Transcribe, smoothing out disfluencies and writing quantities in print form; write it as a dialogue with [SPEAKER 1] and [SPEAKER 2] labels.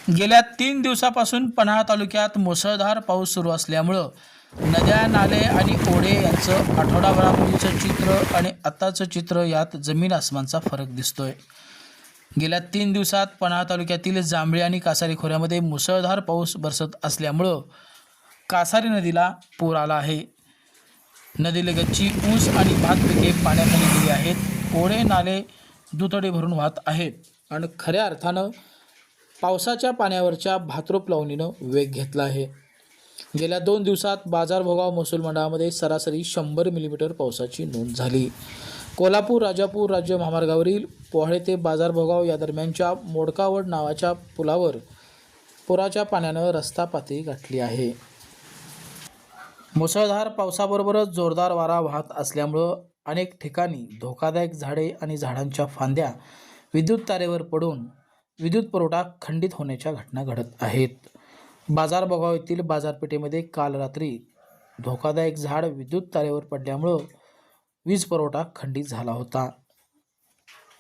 [SPEAKER 1] गेल्या 3 दिवसापासून पन्हाळा तालुक्यात मुसळधार पाऊस सुरू असल्यामुळं नद्या, नाले आणि ओढे यांचं आठवडाभरापूर्वीचं चित्र आणि आत्ताचं चित्र यात जमीन आसमानचा फरक दिसतोय. गेल्या 3 दिवसात पन्हाळा तालुक्यातील जांभळी आणि कासारी खोऱ्यामध्ये मुसळधार पाऊस बरसत असल्यामुळं कासारी नदीला पूर आला आहे. नदीलगतची ऊस आणि भात पिके पाण्याखाली गेली आहेत. ओढे, नाले दुथडी भरून वाहत आहेत आणि खऱ्या अर्थानं पावसाच्या पाण्यावरच्या भातरोप लावणीनं वेग घेतला आहे. गेल्या 2 दिवसात बाजारभोगाव महसूल मंडळामध्ये सरासरी 100 मिलीमीटर पावसाची नोंद झाली. कोल्हापूर राजापूर राज्य महामार्गावरील पोहळे ते बाजारभोगाव या दरम्यानच्या मोडकावड नावाच्या पुलावर पुराच्या पाण्यानं रस्ता पातळी गाठली आहे. मुसळधार पावसाबरोबरच जोरदार वारा वाहत असल्यामुळं अनेक ठिकाणी धोकादायक झाडे आणि झाडांच्या फांद्या विद्युत तारेवर पडून विद्युत पुरवठा खंडित होण्याच्या घटना घडत आहेत. बाजारभोगाव येथील बाजारपेठेमध्ये काल रात्री धोकादायक झाड विद्युत तारेवर पडल्यामुळं वीज पुरवठा खंडित झाला होता.